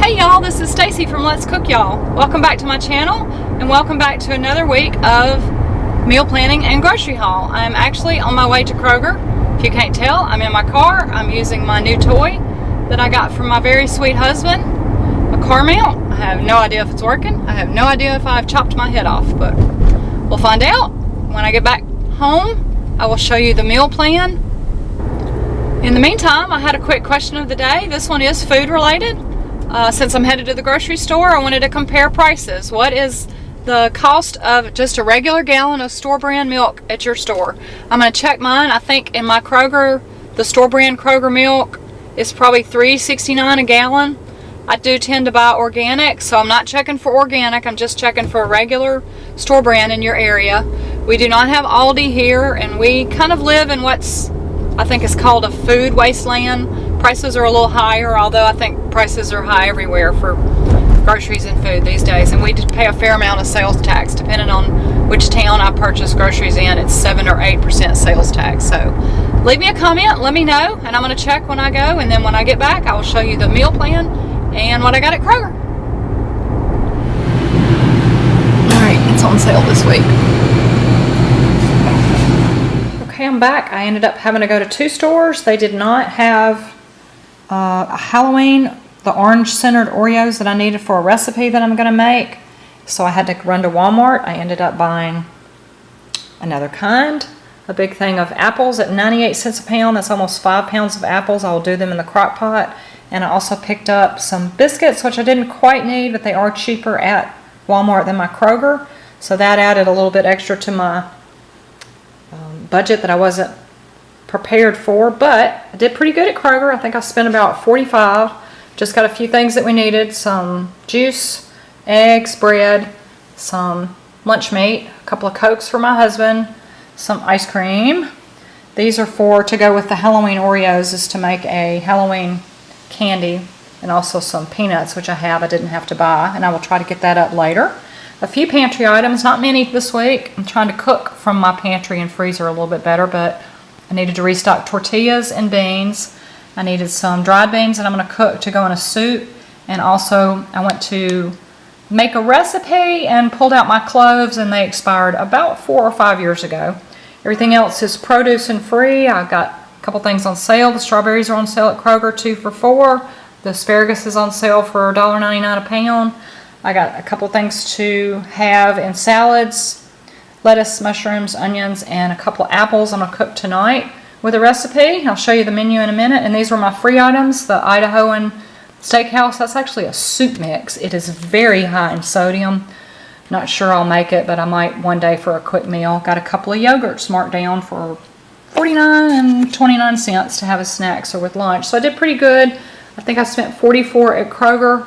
Hey y'all, this is Stacy from Let's Cook Y'all. Welcome back to my channel and welcome back to another week of meal planning and grocery haul. I'm actually on my way to Kroger. If you can't tell, I'm in my car. I'm using my new toy that I got from my very sweet husband, a car mount. I have no idea if it's working. I have no idea if I've chopped my head off, but we'll find out. When I get back home, I will show you the meal plan. In the meantime, I had a quick question of the day. This one is food related. Since I'm headed to the grocery store, I wanted to compare prices. What is the cost of just a regular gallon of store brand milk at your store? I'm going to check mine. I think in my Kroger, the store brand Kroger milk is probably $3.69 a gallon. I do tend to buy organic, so I'm not checking for organic. I'm just checking for a regular store brand in your area. We do not have Aldi here, and we kind of live in what's I think is called a food wasteland. Prices are a little higher, although I think prices are high everywhere for groceries and food these days. And we just pay a fair amount of sales tax depending on which town I purchase groceries in. It's 7 or 8% sales tax. So leave me a comment, let me know, and I'm going to check when I go. And then when I get back, I will show you the meal plan and what I got at Kroger. Alright, it's on sale this week. Okay, I'm back. I ended up having to go to two stores. They did not have a Halloween, the orange centered Oreos that I needed for a recipe that I'm going to make. So I had to run to Walmart. I ended up buying another kind, a big thing of apples at 98 cents a pound. That's almost 5 pounds of apples. I'll do them in the crock pot. And I also picked up some biscuits, which I didn't quite need, but they are cheaper at Walmart than my Kroger. So that added a little bit extra to my budget that I wasn't prepared for, but I did pretty good at Kroger. I think I spent about $45. Just got a few things that we needed: some juice, eggs, bread, some lunch meat, a couple of Cokes for my husband, some ice cream. These are to go with the Halloween Oreos, is to make a Halloween candy, and also some peanuts, which I didn't have to buy, and I will try to get that up later. A few pantry items, not many this week. I'm trying to cook from my pantry and freezer a little bit better, but I needed to restock tortillas and beans. I needed some dried beans that I'm going to cook to go in a soup. And also I went to make a recipe and pulled out my cloves, and they expired about 4 or 5 years ago. Everything else is produce and free. I've got a couple things on sale. The strawberries are on sale at Kroger, 2 for $4. The asparagus is on sale for $1.99 a pound. I got a couple things to have in salads: lettuce, mushrooms, onions, and a couple of apples I'm going to cook tonight with a recipe. I'll show you the menu in a minute. And these were my free items. The Idahoan Steakhouse, that's actually a soup mix. It is very high in sodium. Not sure I'll make it, but I might one day for a quick meal. Got a couple of yogurts marked down for 49 and 29 cents to have as snacks or with lunch. So I did pretty good. I think I spent $44 at Kroger.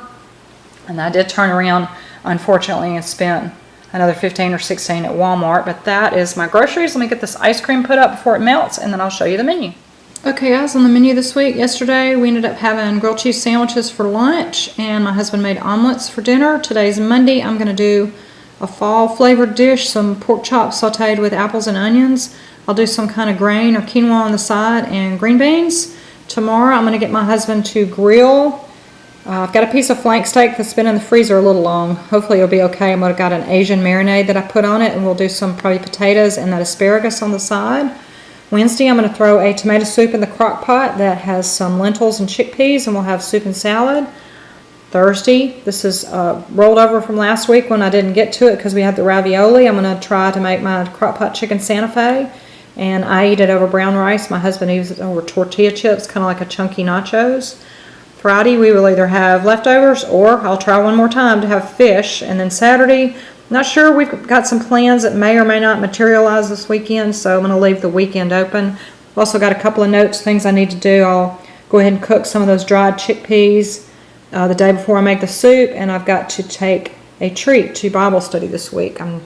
And I did turn around, unfortunately, and spent another $15 or $16 at Walmart. But that is my groceries. Let me get this ice cream put up before it melts, and then I'll show you the menu. Okay, guys, on the menu this week, yesterday we ended up having grilled cheese sandwiches for lunch, and my husband made omelets for dinner. Today's Monday. I'm going to do a fall flavored dish, some pork chops sauteed with apples and onions. I'll do some kind of grain or quinoa on the side and green beans. Tomorrow I'm going to get my husband to grill. I've got a piece of flank steak that's been in the freezer a little long. Hopefully it'll be okay. I've got an Asian marinade that I put on it, and we'll do some probably potatoes and that asparagus on the side. Wednesday I'm going to throw a tomato soup in the crock pot that has some lentils and chickpeas, and we'll have soup and salad. Thursday, this is rolled over from last week when I didn't get to it because we had the ravioli. I'm going to try to make my crock pot chicken Santa Fe, and I eat it over brown rice. My husband eats it over tortilla chips, kind of like a chunky nachos. Friday, we will either have leftovers, or I'll try one more time to have fish. And then Saturday, not sure, we've got some plans that may or may not materialize this weekend, so I'm going to leave the weekend open. I've also got a couple of notes, things I need to do. I'll go ahead and cook some of those dried chickpeas the day before I make the soup, and I've got to take a treat to Bible study this week. I'm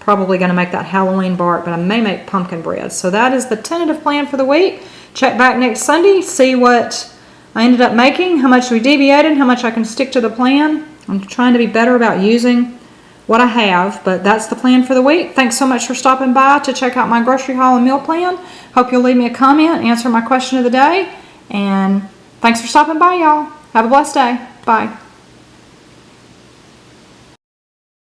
probably going to make that Halloween bark, but I may make pumpkin bread. So that is the tentative plan for the week. Check back next Sunday, see what I ended up making, how much we deviated, how much I can stick to the plan. I'm trying to be better about using what I have, but that's the plan for the week. Thanks so much for stopping by to check out my grocery haul and meal plan. Hope you'll leave me a comment, answer my question of the day, and thanks for stopping by, y'all. Have a blessed day. Bye.